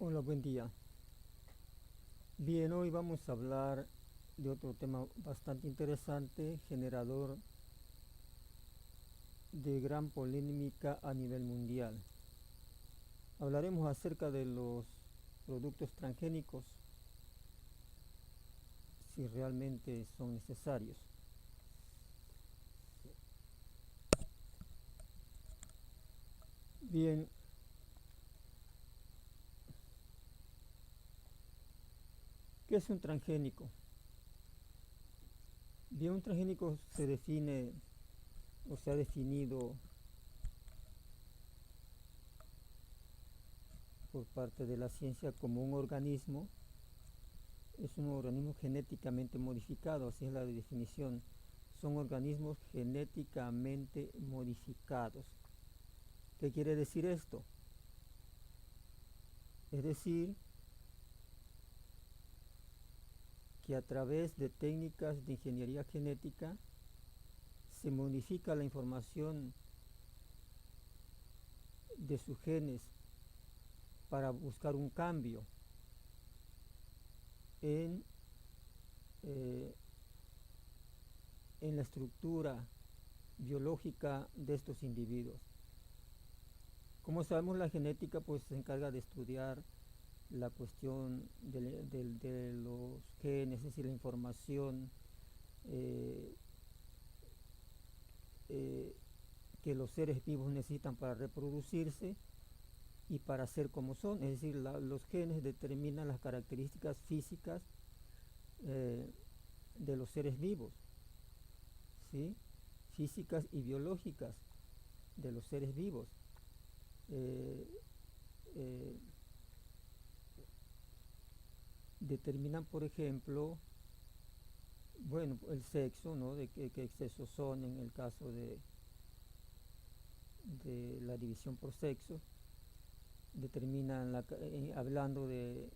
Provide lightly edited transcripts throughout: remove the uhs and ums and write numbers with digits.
Hola, buen día. Bien, hoy vamos a hablar de otro tema bastante interesante, generador de gran polémica a nivel mundial. Hablaremos acerca de los productos transgénicos, si realmente son necesarios. Bien, ¿qué es un transgénico? Bien, un transgénico se define o se ha definido por parte de la ciencia como un organismo, es un organismo genéticamente modificado, así es la definición. Son organismos genéticamente modificados. ¿Qué quiere decir esto? Es decir, que a través de técnicas de ingeniería genética se modifica la información de sus genes para buscar un cambio en, eh, en la estructura biológica de estos individuos. Como sabemos, la genética pues se encarga de estudiar la cuestión de los genes, es decir, la información eh, eh, que los seres vivos necesitan para reproducirse y para ser como son, es decir, los genes determinan las características físicas eh, de los seres vivos, ¿sí? Físicas y biológicas de los seres vivos. Eh, eh, Determinan, por ejemplo, bueno, el sexo, ¿no? De qué excesos son en el caso de la división por sexo. Determinan, hablando de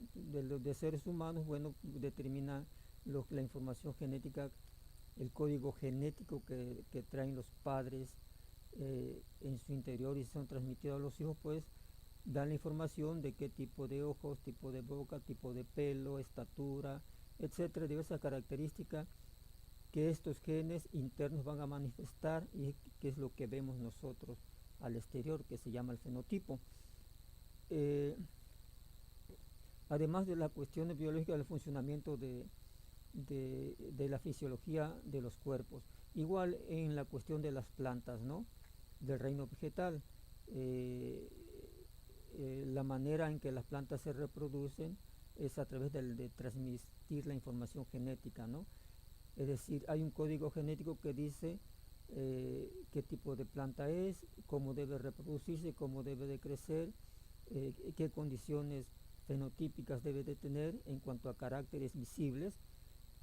seres humanos, bueno, determina la información genética, el código genético que traen los padres en su interior y son transmitidos a los hijos, pues dan la información de qué tipo de ojos, tipo de boca, tipo de pelo, estatura, etcétera, diversas características que estos genes internos van a manifestar y que es lo que vemos nosotros al exterior, que se llama el fenotipo. Eh, Además de las cuestiones biológicas del funcionamiento de la fisiología de los cuerpos. Igual en la cuestión de las plantas, ¿no? Del reino vegetal. Eh, la manera en que las plantas se reproducen es a través de transmitir la información genética, ¿no? Es decir, hay un código genético que dice qué tipo de planta es, cómo debe reproducirse, cómo debe de crecer, qué condiciones fenotípicas debe de tener en cuanto a caracteres visibles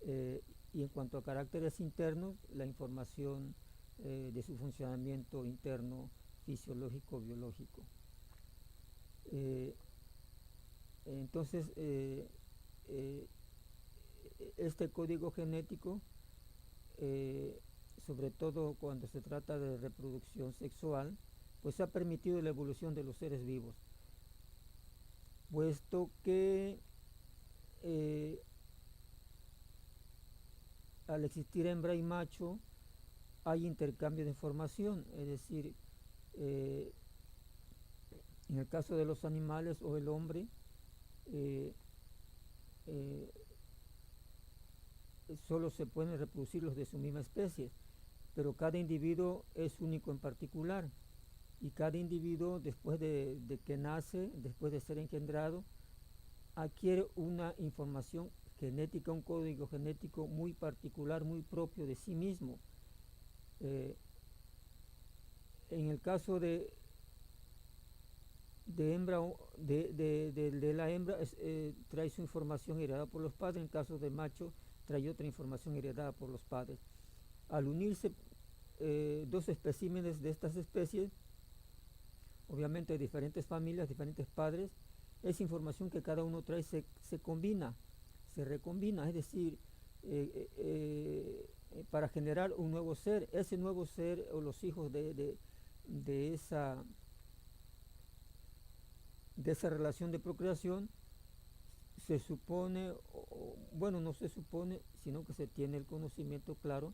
eh, y en cuanto a caracteres internos, la información de su funcionamiento interno fisiológico biológico. Eh, entonces, eh, este código genético, eh, sobre todo cuando se trata de reproducción sexual, pues ha permitido la evolución de los seres vivos, puesto que eh, al existir hembra y macho hay intercambio de información, es decir, eh, en el caso de los animales o el hombre, eh, eh, solo se pueden reproducir los de su misma especie, pero cada individuo es único en particular y cada individuo después de que nace, después de ser engendrado, adquiere una información genética, un código genético muy particular, muy propio de sí mismo. Eh, en el caso de hembra, de la hembra trae su información heredada por los padres, en caso de macho trae otra información heredada por los padres. Al unirse dos especímenes de estas especies, obviamente de diferentes familias, diferentes padres, esa información que cada uno trae se combina, se recombina, es decir, para generar un nuevo ser. Ese nuevo ser o los hijos de esa de esa relación de procreación, se supone, bueno, no se supone, sino que se tiene el conocimiento claro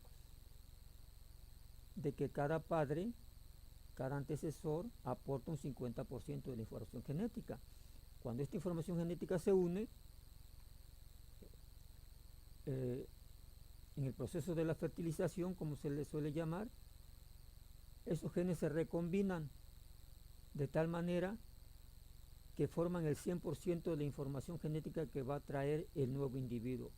de que cada padre, cada antecesor, aporta un 50% de la información genética. Cuando esta información genética se une, en el proceso de la fertilización, como se le suele llamar, esos genes se recombinan de tal manera que forman el 100% de la información genética que va a traer el nuevo individuo.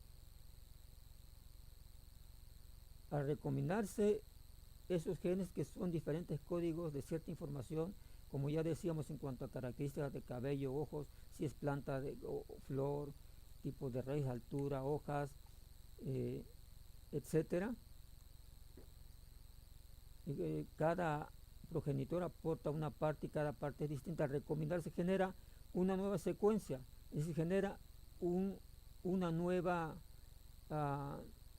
Al recombinarse esos genes, que son diferentes códigos de cierta información, como ya decíamos en cuanto a características de cabello, ojos, si es planta o flor, tipo de raíz, altura, hojas, etcétera. Cada progenitor aporta una parte y cada parte es distinta. Al recombinarse genera una nueva secuencia, es decir, genera una nueva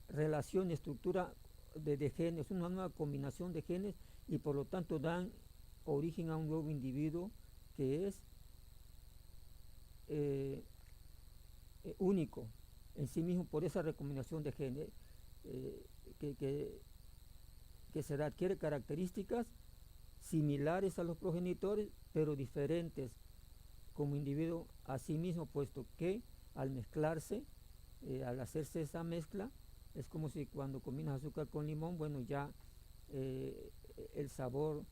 relación y estructura de genes, una nueva combinación de genes, y por lo tanto dan origen a un nuevo individuo que es único en sí mismo por esa recombinación de genes que se adquiere características similares a los progenitores, pero diferentes como individuo a sí mismo, puesto que al mezclarse, al hacerse esa mezcla, es como si cuando combinas azúcar con limón, bueno, ya el sabor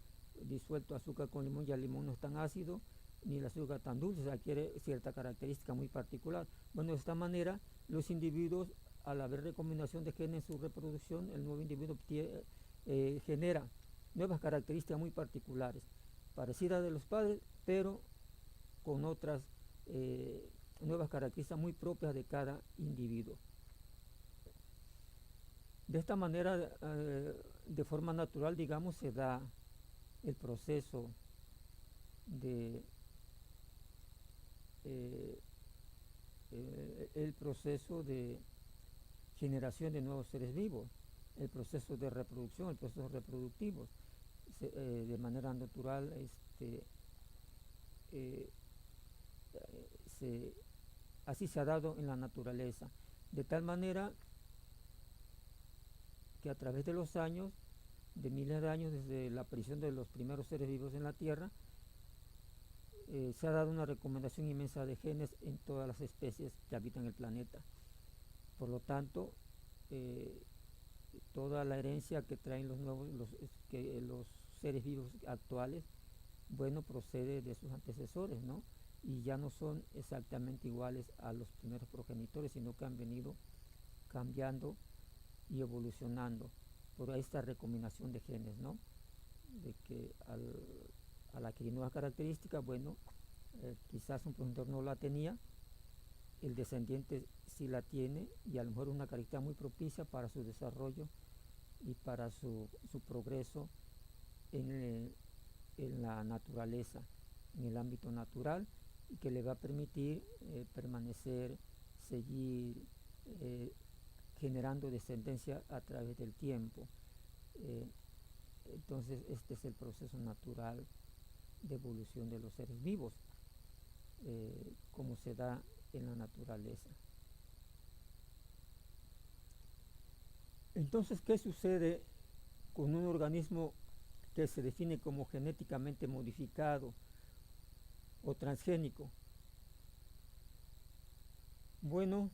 disuelto azúcar con limón, ya el limón no es tan ácido, ni el azúcar tan dulce, adquiere cierta característica muy particular. Bueno, de esta manera, los individuos, al haber recombinación de genes en su reproducción, el nuevo individuo genera nuevas características muy particulares, parecidas de los padres, pero con otras nuevas características muy propias de cada individuo. De esta manera, de forma natural, digamos, se da el proceso de generación de nuevos seres vivos, el proceso de reproducción, el proceso reproductivo, de manera natural, así se ha dado en la naturaleza, de tal manera que a través de los años, de miles de años desde la aparición de los primeros seres vivos en la Tierra, se ha dado una recomendación inmensa de genes en todas las especies que habitan el planeta. Por lo tanto, toda la herencia que traen los seres vivos actuales, bueno, procede de sus antecesores, ¿no? Y ya no son exactamente iguales a los primeros progenitores, sino que han venido cambiando y evolucionando por esta recombinación de genes, ¿no? De que al adquirir nuevas características, bueno, quizás un progenitor no la tenía, el descendiente sí la tiene, y a lo mejor una característica muy propicia para su desarrollo y para su progreso en la naturaleza, en el ámbito natural, y que le va a permitir permanecer, seguir generando descendencia a través del tiempo. Entonces este es el proceso natural de evolución de los seres vivos, como se da en la naturaleza. Entonces, ¿qué sucede con un organismo que se define como genéticamente modificado o transgénico? Bueno,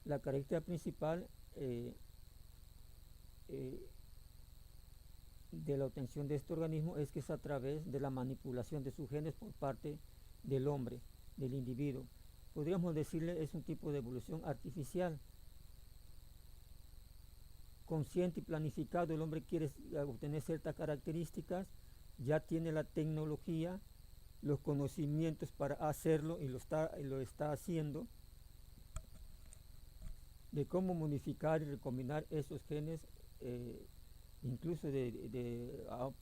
la característica principal de la obtención de este organismo es que es a través de la manipulación de sus genes por parte del hombre, del individuo. Podríamos decirle es un tipo de evolución artificial. Consciente y planificado, el hombre quiere obtener ciertas características, ya tiene la tecnología, los conocimientos para hacerlo, y lo está haciendo, de cómo modificar y recombinar esos genes, incluso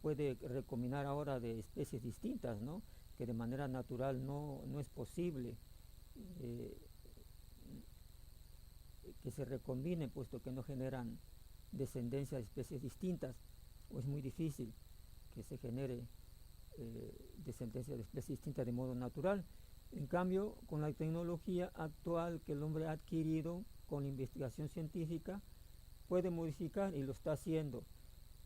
puede recombinar ahora de especies distintas, ¿no? Que de manera natural no es posible que se recombinen, puesto que no generan descendencia de especies distintas, o es muy difícil que se genere descendencia de especies distintas de modo natural. En cambio, con la tecnología actual que el hombre ha adquirido con la investigación científica, puede modificar y lo está haciendo.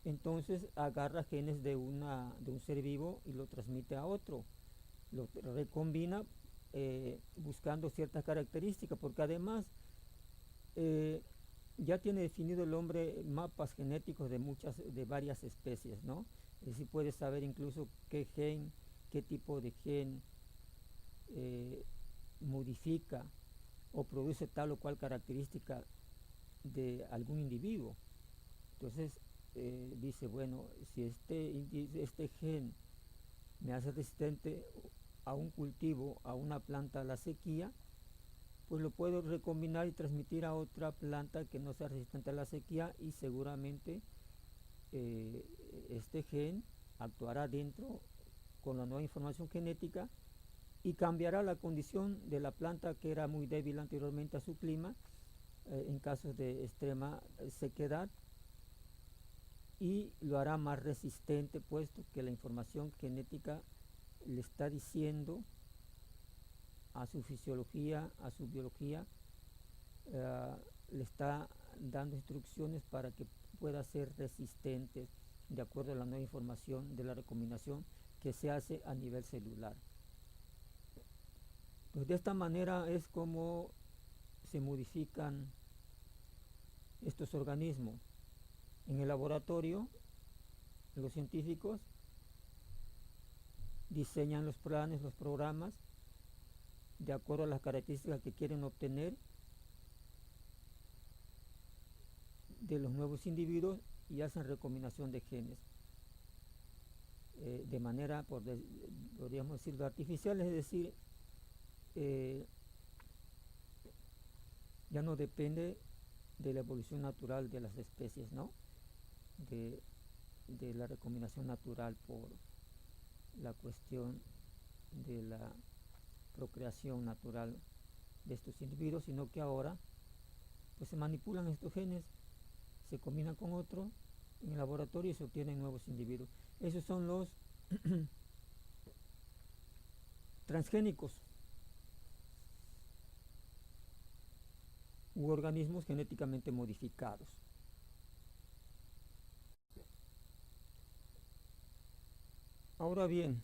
Entonces agarra genes de un ser vivo y lo transmite a otro, lo recombina buscando ciertas características, porque además ya tiene definido el hombre mapas genéticos de varias especies, ¿no? Es decir, puede saber incluso qué gen, qué tipo de gen modifica o produce tal o cual característica de algún individuo. Entonces dice, bueno, si este gen me hace resistente a un cultivo, a una planta a la sequía, pues lo puedo recombinar y transmitir a otra planta que no sea resistente a la sequía, y seguramente este gen actuará dentro con la nueva información genética y cambiará la condición de la planta que era muy débil anteriormente a su clima en casos de extrema sequedad, y lo hará más resistente, puesto que la información genética le está diciendo a su fisiología, a su biología, le está dando instrucciones para que pueda ser resistente de acuerdo a la nueva información de la recombinación que se hace a nivel celular. Pues de esta manera es como se modifican estos organismos. En el laboratorio, los científicos diseñan los planes, los programas, de acuerdo a las características que quieren obtener de los nuevos individuos, y hacen recombinación de genes de manera, podríamos decirlo, artificial, es decir, ya no depende de la evolución natural de las especies, ¿no? De la recombinación natural por la cuestión de la procreación natural de estos individuos, sino que ahora pues se manipulan estos genes, se combinan con otros en el laboratorio y se obtienen nuevos individuos. Esos son los transgénicos u organismos genéticamente modificados. Ahora bien,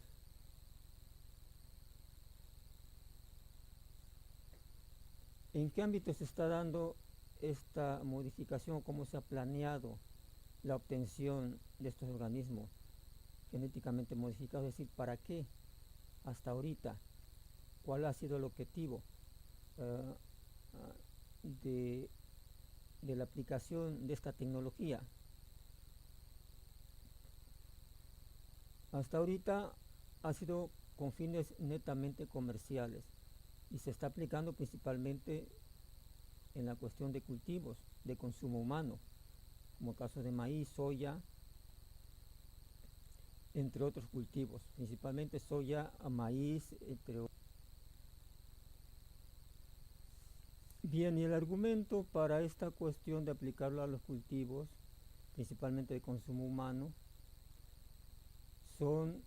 ¿en qué ámbito se está dando esta modificación? ¿Cómo se ha planeado la obtención de estos organismos genéticamente modificados? Es decir, ¿para qué hasta ahorita? ¿Cuál ha sido el objetivo de la aplicación de esta tecnología? Hasta ahorita ha sido con fines netamente comerciales y se está aplicando principalmente en la cuestión de cultivos de consumo humano, como casos de maíz, soya, entre otros cultivos, principalmente soya, maíz, entre otros. Bien, y el argumento para esta cuestión de aplicarlo a los cultivos, principalmente de consumo humano, son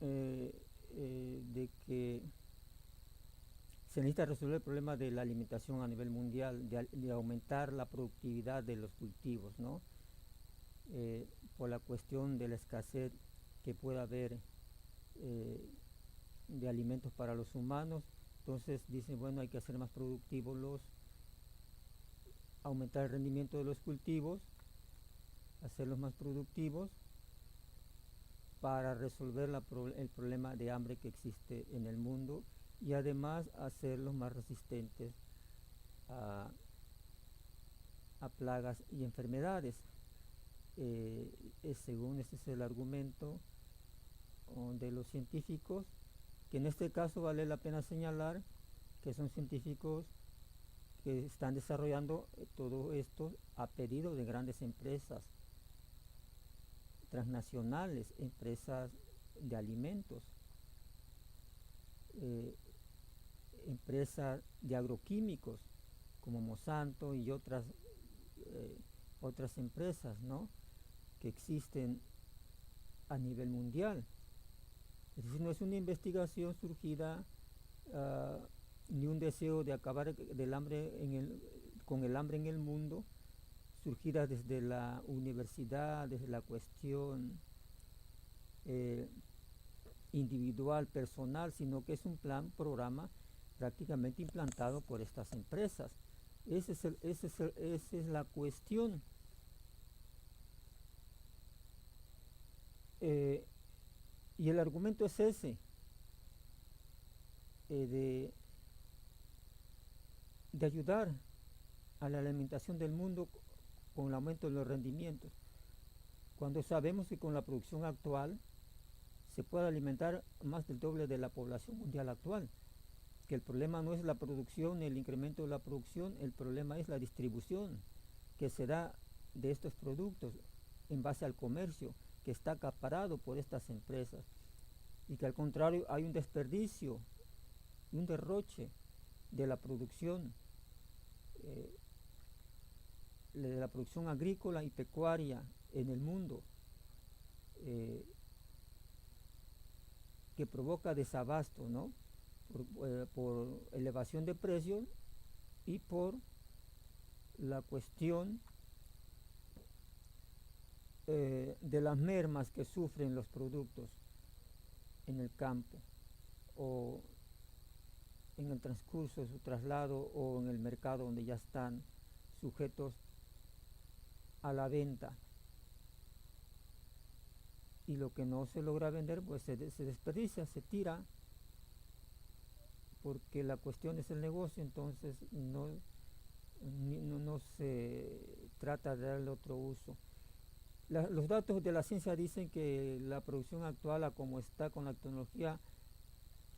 de que se necesita resolver el problema de la alimentación a nivel mundial, de aumentar la productividad de los cultivos, ¿no? Por la cuestión de la escasez que pueda haber de alimentos para los humanos. Entonces dicen, bueno, hay que hacer más productivos aumentar el rendimiento de los cultivos, hacerlos más productivos para resolver el problema de hambre que existe en el mundo, y además hacerlos más resistentes a plagas y enfermedades. Según este es el argumento de los científicos, que en este caso vale la pena señalar que son científicos que están desarrollando todo esto a pedido de grandes empresas transnacionales, empresas de alimentos, empresas de agroquímicos como Monsanto y otras empresas, ¿no?, que existen a nivel mundial. Es decir, no es una investigación surgida ni un deseo de acabar con el hambre en el mundo, surgida desde la universidad, desde la cuestión eh, individual, personal, sino que es un programa prácticamente implantado por estas empresas. Esa es la cuestión. Y el argumento es ese, de ayudar a la alimentación del mundo con el aumento de los rendimientos, cuando sabemos que con la producción actual se puede alimentar más del doble de la población mundial actual, que el problema no es la producción ni el incremento de la producción, el problema es la distribución que se da de estos productos en base al comercio, que está acaparado por estas empresas, y que al contrario hay un desperdicio, un derroche de la producción, de la producción agrícola y pecuaria en el mundo, que provoca desabasto, ¿no? Por elevación de precios y por la cuestión de las mermas que sufren los productos en el campo o en el transcurso de su traslado o en el mercado donde ya están sujetos a la venta, y lo que no se logra vender pues se desperdicia, se tira, porque la cuestión es el negocio, entonces no se trata de darle otro uso. Los datos de la ciencia dicen que la producción actual, a como está con la tecnología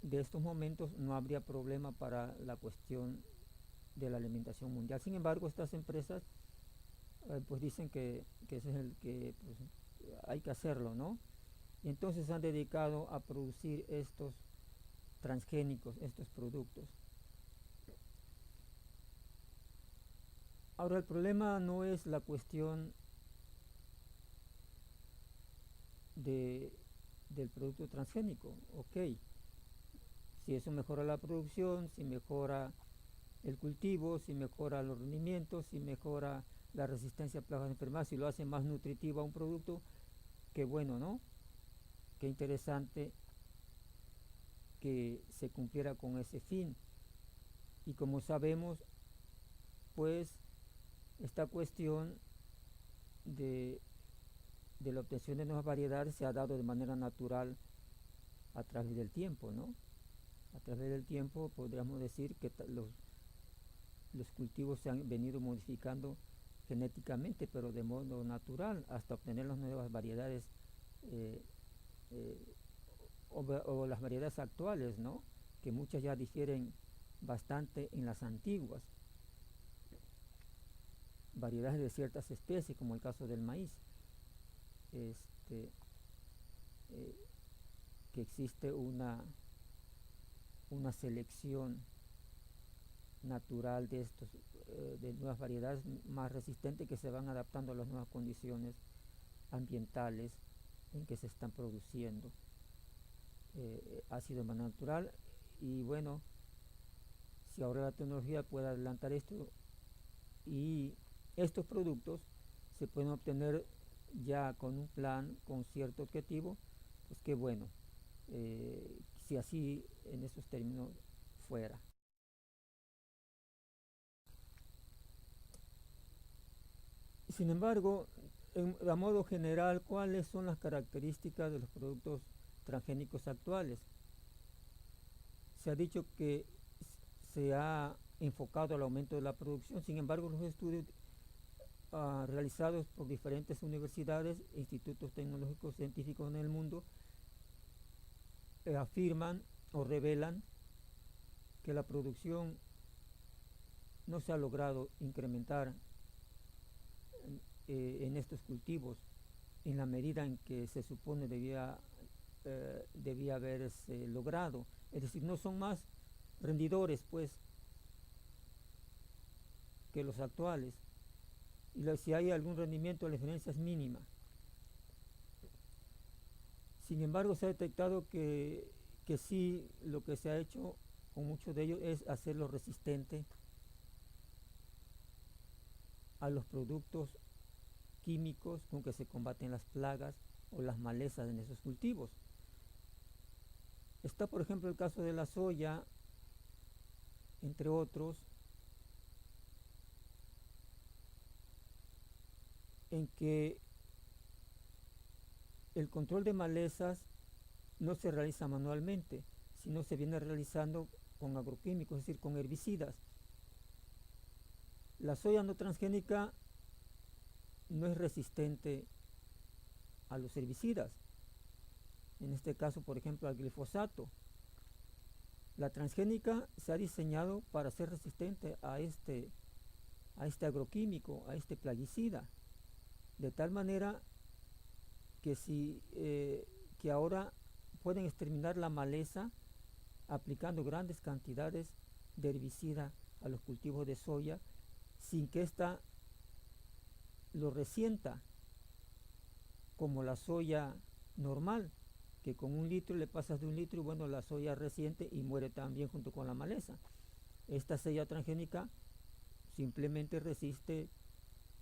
de estos momentos, no habría problema para la cuestión de la alimentación mundial. Sin embargo, estas empresas pues dicen que ese es el que pues, hay que hacerlo, ¿no? Y entonces se han dedicado a producir estos transgénicos, estos productos. Ahora, el problema no es la cuestión del producto transgénico, ok. Si eso mejora la producción, si mejora el cultivo, si mejora los rendimientos, si mejora la resistencia a plagas de enfermedades, si lo hace más nutritivo a un producto, qué bueno, ¿no? Qué interesante que se cumpliera con ese fin. Y como sabemos, pues esta cuestión de la obtención de nuevas variedades se ha dado de manera natural a través del tiempo, ¿no? A través del tiempo podríamos decir que los cultivos se han venido modificando genéticamente, pero de modo natural, hasta obtener las nuevas variedades eh, eh, o las variedades actuales, ¿no? Que muchas ya difieren bastante en las antiguas variedades de ciertas especies, como el caso del maíz, que existe una selección natural de estos de nuevas variedades más resistentes que se van adaptando a las nuevas condiciones ambientales en que se están produciendo. Ha sido de manera natural, y bueno, si ahora la tecnología puede adelantar esto y estos productos se pueden obtener ya con un plan, con cierto objetivo, pues qué bueno, si así en esos términos fuera. Sin embargo, a modo general, ¿cuáles son las características de los productos transgénicos actuales? Se ha dicho que se ha enfocado al aumento de la producción, sin embargo, los estudios realizados por diferentes universidades e institutos tecnológicos científicos en el mundo afirman o revelan que la producción no se ha logrado incrementar en estos cultivos en la medida en que se supone debía haberse logrado. Es decir, no son más rendidores pues que los actuales, y si hay algún rendimiento, la diferencia es mínima. Sin embargo, se ha detectado que sí, lo que se ha hecho con muchos de ellos es hacerlo resistente a los productos químicos con que se combaten las plagas o las malezas en esos cultivos. Está, por ejemplo, el caso de la soya, entre otros, en que el control de malezas no se realiza manualmente, sino se viene realizando con agroquímicos, es decir, con herbicidas. La soya no transgénica no es resistente a los herbicidas, en este caso, por ejemplo, al glifosato. La transgénica se ha diseñado para ser resistente a este agroquímico, a este plaguicida, de tal manera que que ahora pueden exterminar la maleza aplicando grandes cantidades de herbicida a los cultivos de soya sin que ésta lo resienta, como la soya normal, que con 1 litro le pasas de 1 litro y bueno, la soya resiente y muere también junto con la maleza. Esta soya transgénica simplemente resiste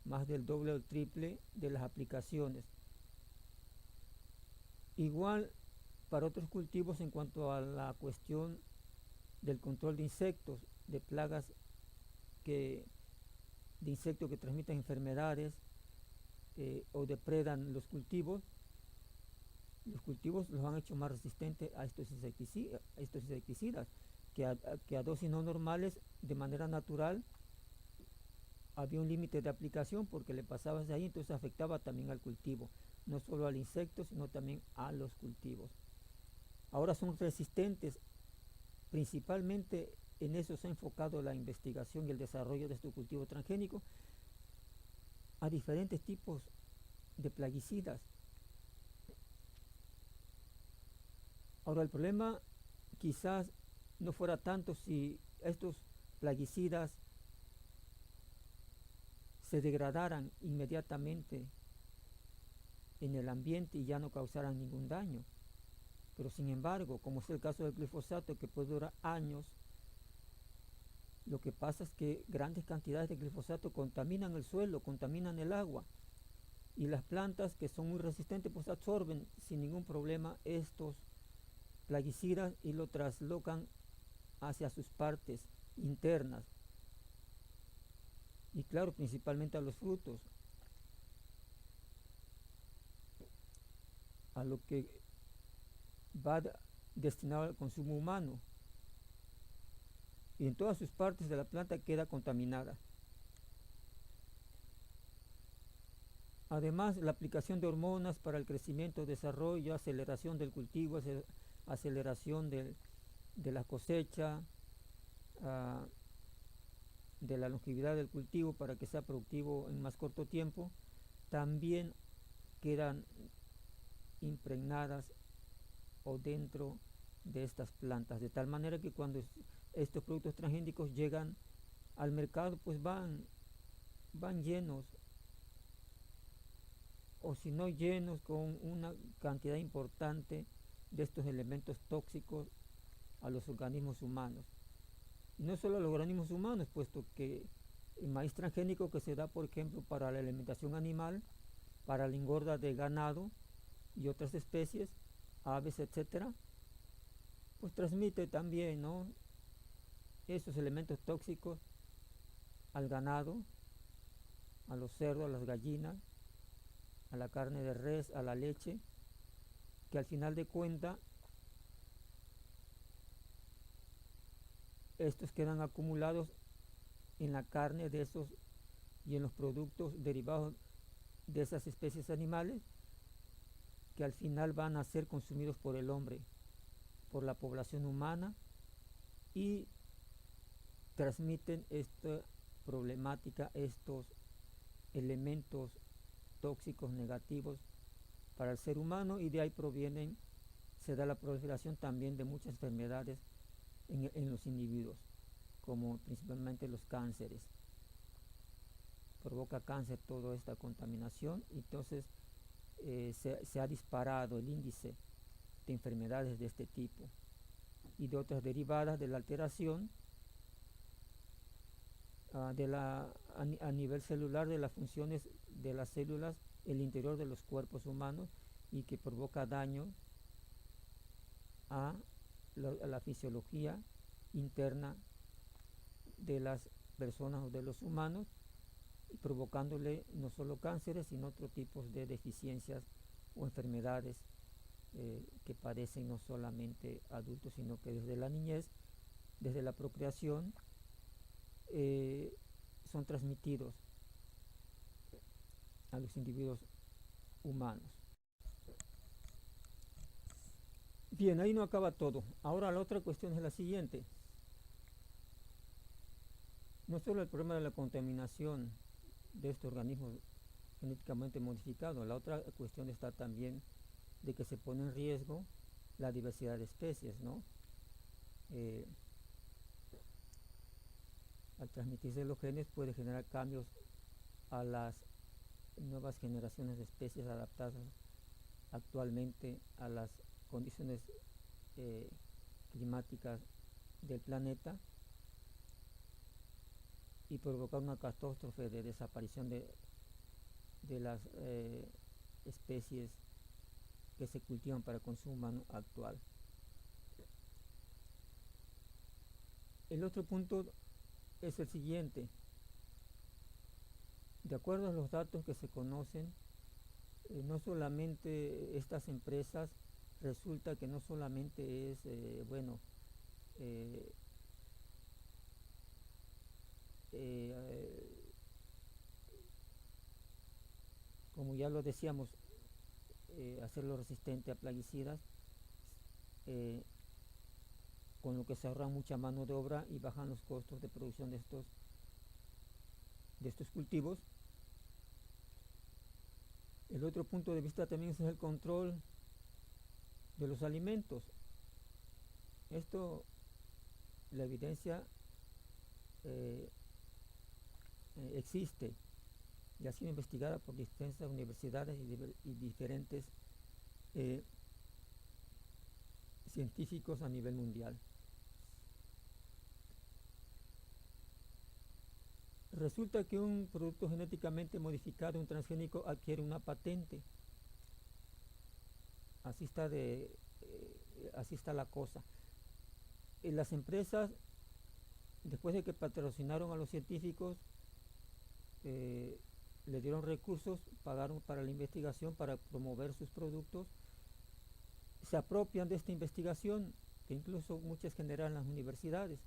más del doble o el triple de las aplicaciones. Igual para otros cultivos en cuanto a la cuestión del control de insectos, de plagas de insectos que transmiten enfermedades o depredan los cultivos los han hecho más resistentes a estos insecticidas que a dosis no normales, de manera natural. Había un límite de aplicación porque le pasabas de ahí, entonces afectaba también al cultivo, no solo al insecto, sino también a los cultivos. Ahora son resistentes, principalmente en eso se ha enfocado la investigación y el desarrollo de estos cultivos transgénicos, a diferentes tipos de plaguicidas. Ahora el problema quizás no fuera tanto si estos plaguicidas se degradaran inmediatamente en el ambiente y ya no causaran ningún daño. Pero sin embargo, como es el caso del glifosato, que puede durar años, lo que pasa es que grandes cantidades de glifosato contaminan el suelo, contaminan el agua, y las plantas que son muy resistentes pues absorben sin ningún problema estos plaguicidas y lo traslocan hacia sus partes internas. Y claro, principalmente a los frutos, a lo que va destinado al consumo humano. Y en todas sus partes de la planta queda contaminada. Además, la aplicación de hormonas para el crecimiento, desarrollo, aceleración del cultivo, aceleración de la cosecha, de la longevidad del cultivo para que sea productivo en más corto tiempo, también quedan impregnadas o dentro de estas plantas, de tal manera que cuando estos productos transgénicos llegan al mercado, pues van llenos, o si no llenos, con una cantidad importante de estos elementos tóxicos a los organismos humanos. Y no solo a los organismos humanos, puesto que el maíz transgénico que se da, por ejemplo, para la alimentación animal, para la engorda de ganado y otras especies, aves, etcétera, pues transmite también, ¿no?, esos elementos tóxicos al ganado, a los cerdos, a las gallinas, a la carne de res, a la leche, que al final de cuentas estos quedan acumulados en la carne de esos y en los productos derivados de esas especies animales, que al final van a ser consumidos por el hombre, por la población humana, y transmiten esta problemática, estos elementos tóxicos negativos para el ser humano, y de ahí se da la proliferación también de muchas enfermedades en los individuos, como principalmente los cánceres. Provoca cáncer toda esta contaminación, y entonces se ha disparado el índice de enfermedades de este tipo y de otras derivadas de la alteración a nivel celular de las funciones de las células en el interior de los cuerpos humanos y que provoca daño a la fisiología interna de las personas o de los humanos, provocándole no solo cánceres, sino otros tipos de deficiencias o enfermedades que padecen no solamente adultos, sino que desde la niñez, desde la procreación, son transmitidos a los individuos humanos. Bien, ahí no acaba todo. Ahora la otra cuestión es la siguiente. No solo el problema de la contaminación de este organismo genéticamente modificado, la otra cuestión está también de que se pone en riesgo la diversidad de especies, ¿no? Al transmitirse los genes puede generar cambios a las nuevas generaciones de especies adaptadas actualmente a las condiciones climáticas del planeta y provocar una catástrofe de desaparición de las especies que se cultivan para el consumo humano actual. El otro punto es el siguiente. De acuerdo a los datos que se conocen, no solamente estas empresas, resulta que no solamente es, bueno, como ya lo decíamos, hacerlo resistente a plaguicidas, con lo que se ahorra mucha mano de obra y bajan los costos de producción de estos cultivos. El otro punto de vista también es el control de los alimentos. Esto, la evidencia existe y ha sido investigada por distintas universidades y diferentes científicos a nivel mundial. Resulta que un producto genéticamente modificado, un transgénico, adquiere una patente. Así está la cosa. Las empresas, después de que patrocinaron a los científicos, le dieron recursos, pagaron para la investigación, para promover sus productos, se apropian de esta investigación, que incluso muchas generan en las universidades,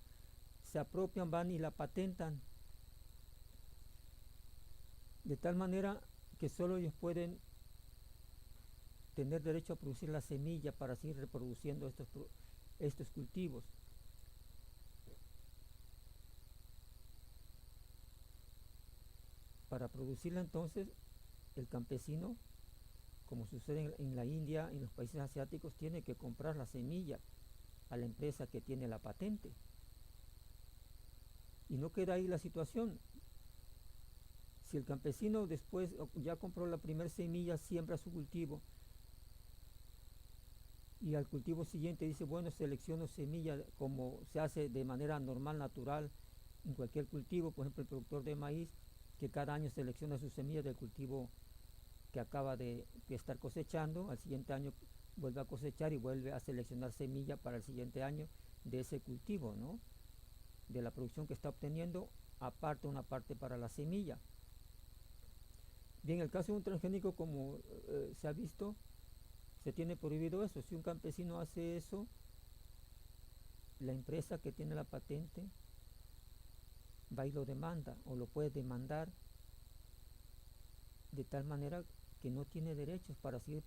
se apropian, van y la patentan, de tal manera que solo ellos pueden tener derecho a producir la semilla para seguir reproduciendo estos cultivos. Para producirla entonces, el campesino, como sucede en la India, en los países asiáticos, tiene que comprar la semilla a la empresa que tiene la patente. Y no queda ahí la situación. Si el campesino después ya compró la primera semilla, siembra su cultivo, y al cultivo siguiente dice, bueno, selecciono semilla como se hace de manera normal, natural, en cualquier cultivo, por ejemplo el productor de maíz, que cada año selecciona su semilla del cultivo que acaba de estar cosechando, al siguiente año vuelve a cosechar y vuelve a seleccionar semilla para el siguiente año de ese cultivo, ¿no? De la producción que está obteniendo, aparte una parte para la semilla. Bien, en el caso de un transgénico, como se ha visto, se tiene prohibido eso. Si un campesino hace eso, la empresa que tiene la patente va y lo demanda o lo puede demandar, de tal manera que no tiene derechos para seguir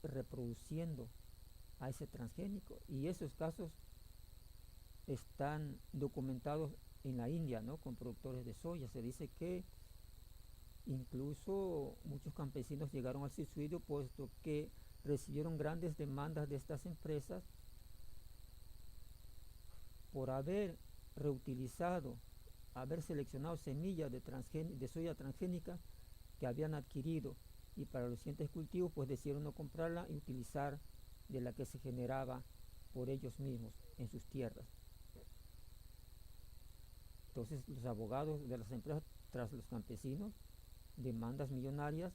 reproduciendo a ese transgénico. Y esos casos están documentados en la India, ¿no? Con productores de soya. Se dice que incluso muchos campesinos llegaron al suicidio, puesto que recibieron grandes demandas de estas empresas por haber reutilizado, haber seleccionado semillas de soya transgénica que habían adquirido y para los siguientes cultivos pues decidieron no comprarla y utilizar de la que se generaba por ellos mismos en sus tierras. Entonces los abogados de las empresas tras los campesinos, demandas millonarias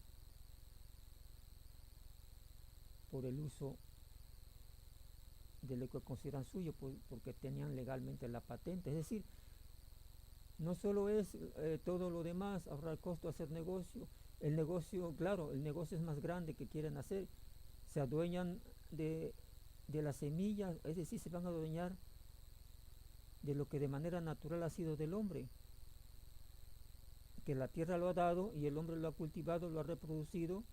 por el uso de lo que consideran suyo, porque tenían legalmente la patente. Es decir, no solo es todo lo demás, ahorrar costo, hacer negocio. El negocio, claro, el negocio es más grande que quieren hacer. Se adueñan de las semillas, es decir, se van a adueñar de lo que de manera natural ha sido del hombre, que la tierra lo ha dado y el hombre lo ha cultivado, lo ha reproducido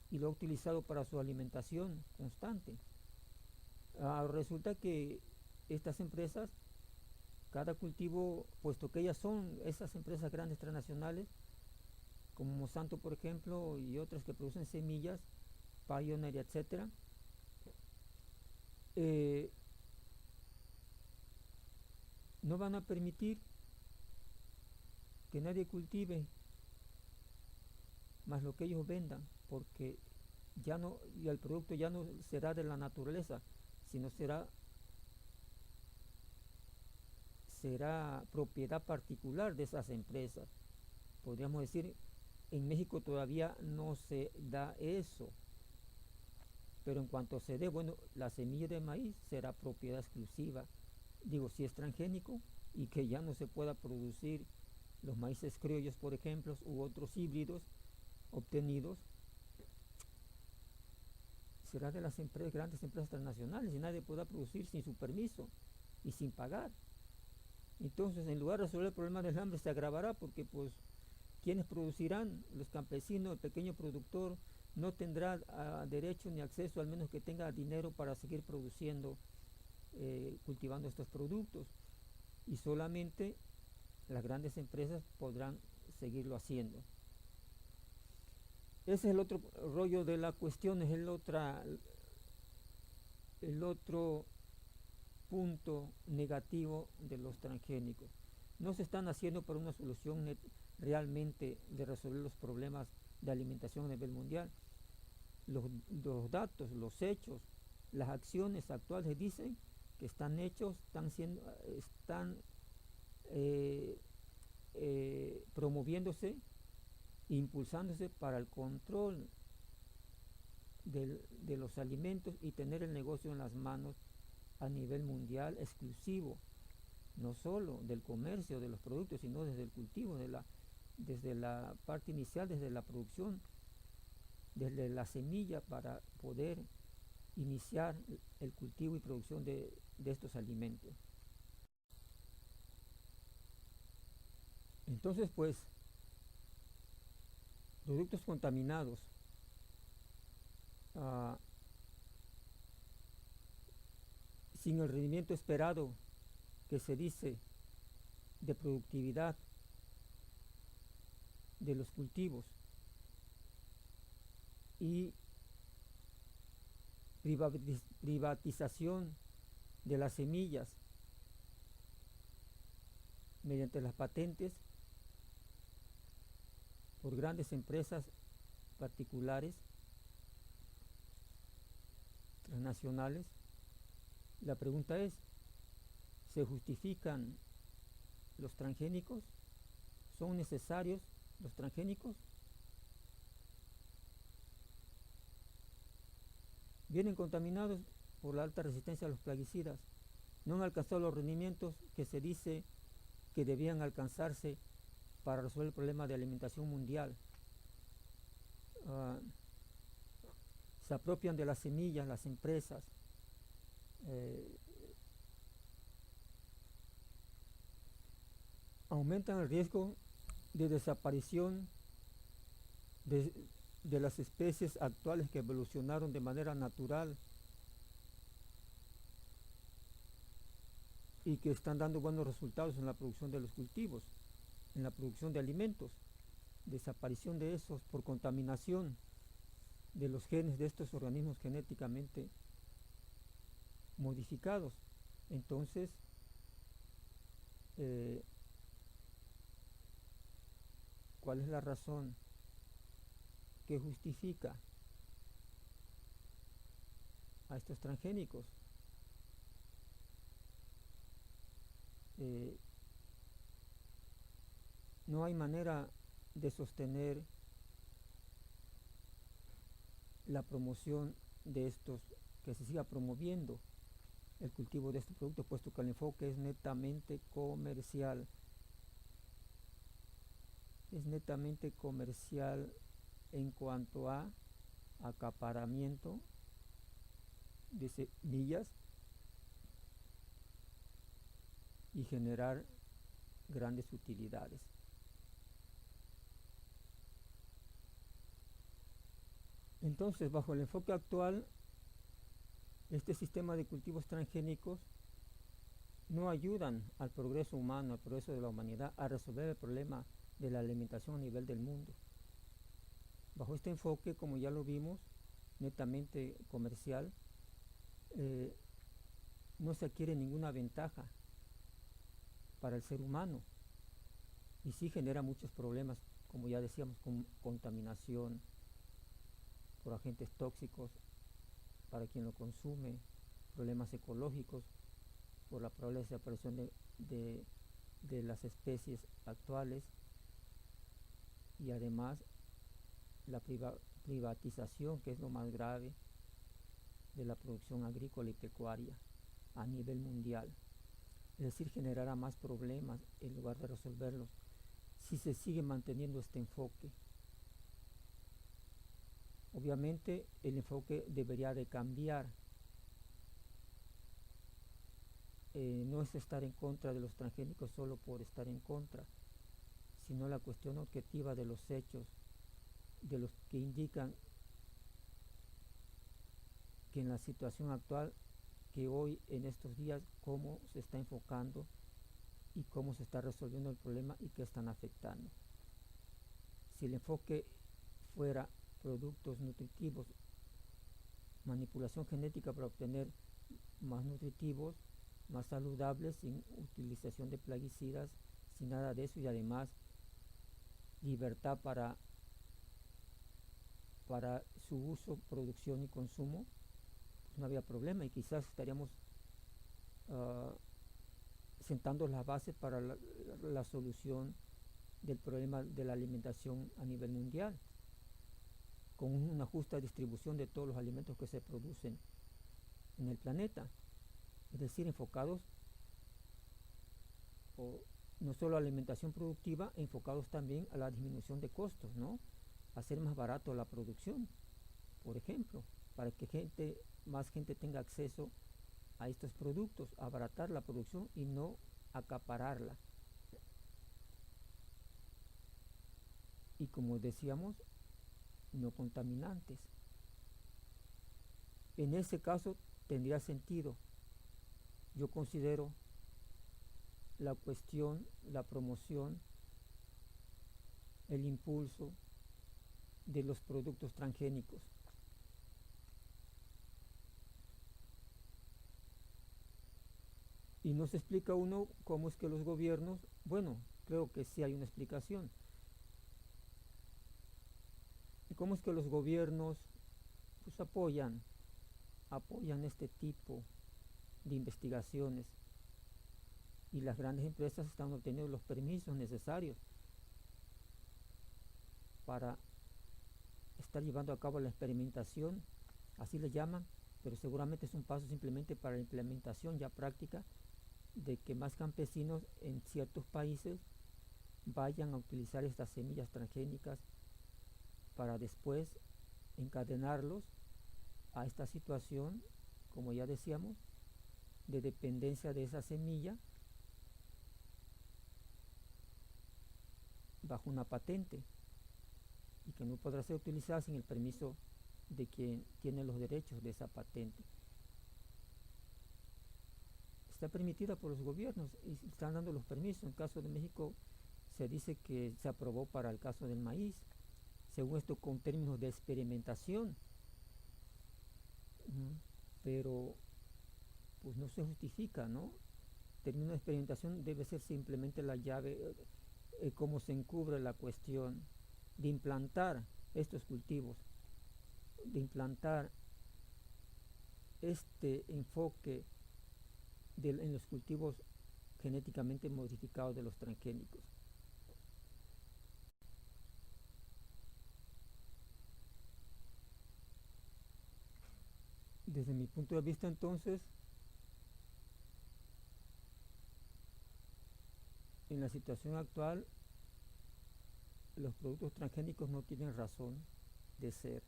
y lo ha utilizado para su alimentación constante. Resulta que estas empresas, cada cultivo, puesto que ellas son esas empresas grandes transnacionales, como Monsanto por ejemplo, y otras que producen semillas, Pioneer, etcétera, no van a permitir que nadie cultive más lo que ellos vendan, porque ya no, y el producto ya no será de la naturaleza, sino será propiedad particular de esas empresas. Podríamos decir, en México todavía no se da eso, pero en cuanto se dé, bueno, la semilla de maíz será propiedad exclusiva, digo, si es transgénico y que ya no se pueda producir los maíces criollos, por ejemplo, u otros híbridos obtenidos, será de las grandes empresas transnacionales y nadie podrá producir sin su permiso y sin pagar. Entonces, en lugar de resolver el problema del hambre, se agravará porque, pues, ¿quiénes producirán? Los campesinos, el pequeño productor, no tendrá derecho ni acceso, al menos que tenga dinero para seguir produciendo, cultivando estos productos. Y solamente las grandes empresas podrán seguirlo haciendo. Ese es el otro rollo de la cuestión, es el otro punto negativo de los transgénicos. No se están haciendo para una solución realmente de resolver los problemas de alimentación a nivel mundial. Los datos, los hechos, las acciones actuales dicen que están hechos, están promoviéndose, impulsándose para el control de los alimentos y tener el negocio en las manos a nivel mundial exclusivo, no solo del comercio de los productos, sino desde el cultivo, desde la parte inicial, desde la producción, desde la semilla para poder iniciar el cultivo y producción de estos alimentos. Entonces, pues, productos contaminados, sin el rendimiento esperado que se dice de productividad de los cultivos y privatización de las semillas mediante las patentes por grandes empresas particulares transnacionales. La pregunta es, ¿se justifican los transgénicos? ¿Son necesarios los transgénicos? Vienen contaminados por la alta resistencia a los plaguicidas. No han alcanzado los rendimientos que se dice que debían alcanzarse para resolver el problema de alimentación mundial. Se apropian de las semillas las empresas. Aumentan el riesgo de desaparición de las especies actuales que evolucionaron de manera natural y que están dando buenos resultados en la producción de los cultivos, en la producción de alimentos. Desaparición de esos por contaminación de los genes de estos organismos genéticamente modificados. Entonces, ¿cuál es la razón que justifica a estos transgénicos. No hay manera de sostener la promoción de estos, que se siga promoviendo el cultivo de estos productos, puesto que el enfoque es netamente comercial. Es netamente comercial en cuanto a acaparamiento de semillas y generar grandes utilidades. Entonces, bajo el enfoque actual, este sistema de cultivos transgénicos no ayudan al progreso humano, al progreso de la humanidad, a resolver el problema de la alimentación a nivel del mundo. Bajo este enfoque, como ya lo vimos, netamente comercial, no se adquiere ninguna ventaja para el ser humano y sí genera muchos problemas, como ya decíamos, con contaminación por agentes tóxicos para quien lo consume, problemas ecológicos por la probable desaparición de las especies actuales y además la privatización, que es lo más grave, de la producción agrícola y pecuaria a nivel mundial. Es decir, generará más problemas en lugar de resolverlos si se sigue manteniendo este enfoque. Obviamente el enfoque debería de cambiar. No es estar en contra de los transgénicos solo por estar en contra, sino la cuestión objetiva de los hechos, de los que indican que en la situación actual, que hoy en estos días, cómo se está enfocando y cómo se está resolviendo el problema y qué están afectando. Si el enfoque fuera productos nutritivos, manipulación genética para obtener más nutritivos, más saludables, sin utilización de plaguicidas, sin nada de eso, y además libertad para su uso, producción y consumo, pues no había problema y quizás estaríamos sentando las bases para la solución del problema de la alimentación a nivel mundial, con una justa distribución de todos los alimentos que se producen en el planeta, es decir, enfocados no solo a la alimentación productiva, enfocados también a la disminución de costos, ¿no? Hacer más barato la producción, por ejemplo, para que más gente tenga acceso a estos productos, abaratar la producción y no acapararla. Y como decíamos, no contaminantes. En ese caso tendría sentido, yo considero, la cuestión, la promoción, el impulso de los productos transgénicos. Y no se explica uno cómo es que los gobiernos, bueno, creo que sí hay una explicación. ¿Y cómo es que los gobiernos pues apoyan este tipo de investigaciones? Y las grandes empresas están obteniendo los permisos necesarios para estar llevando a cabo la experimentación, así le llaman, pero seguramente es un paso simplemente para la implementación ya práctica de que más campesinos en ciertos países vayan a utilizar estas semillas transgénicas para después encadenarlos a esta situación, como ya decíamos, de dependencia de esa semilla bajo una patente y que no podrá ser utilizada sin el permiso de quien tiene los derechos de esa patente. Está permitida por los gobiernos y están dando los permisos. En el caso de México se dice que se aprobó para el caso del maíz, según esto con términos de experimentación, pero pues no se justifica, ¿no? Término de experimentación debe ser simplemente la llave, cómo se encubre la cuestión de implantar estos cultivos, de implantar este enfoque en los cultivos genéticamente modificados de los transgénicos. Desde mi punto de vista, entonces, en la situación actual, los productos transgénicos no tienen razón de ser,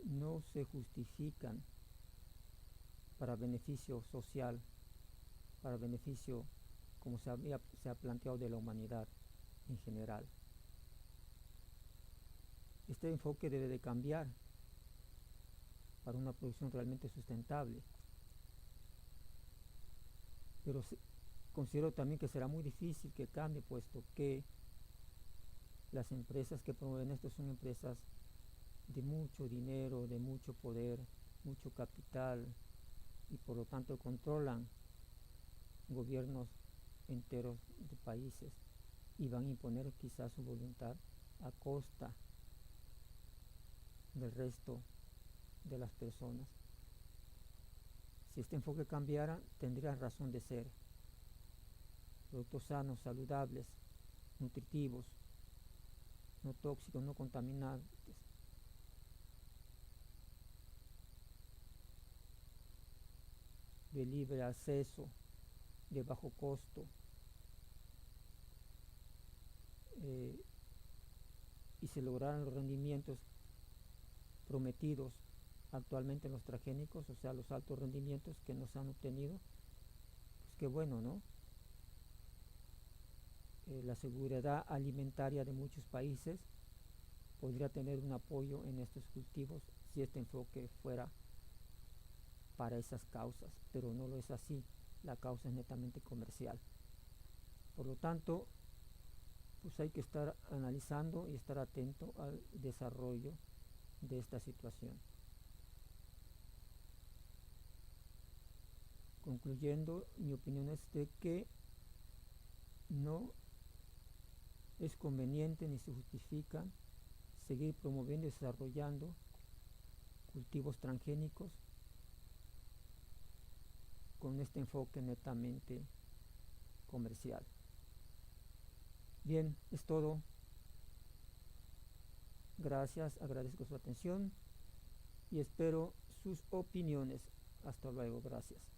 no se justifican para beneficio social, para beneficio, como se ha planteado, de la humanidad en general. Este enfoque debe de cambiar para una producción realmente sustentable, pero considero también que será muy difícil que cambie, puesto que las empresas que promueven esto son empresas de mucho dinero, de mucho poder, mucho capital, y por lo tanto controlan gobiernos enteros de países y van a imponer quizás su voluntad a costa del resto de las personas. Si este enfoque cambiara, tendría razón de ser. Productos sanos, saludables, nutritivos, no tóxicos, no contaminantes, de libre acceso, de bajo costo, y se lograran los rendimientos prometidos actualmente en los transgénicos, o sea, los altos rendimientos que nos han obtenido, pues qué bueno, ¿no? La seguridad alimentaria de muchos países podría tener un apoyo en estos cultivos si este enfoque fuera para esas causas, pero no lo es así. La causa es netamente comercial. Por lo tanto, pues hay que estar analizando y estar atento al desarrollo de esta situación. Concluyendo, mi opinión es de que no es conveniente ni se justifica seguir promoviendo y desarrollando cultivos transgénicos con este enfoque netamente comercial. Bien, es todo. Gracias, agradezco su atención y espero sus opiniones. Hasta luego, gracias.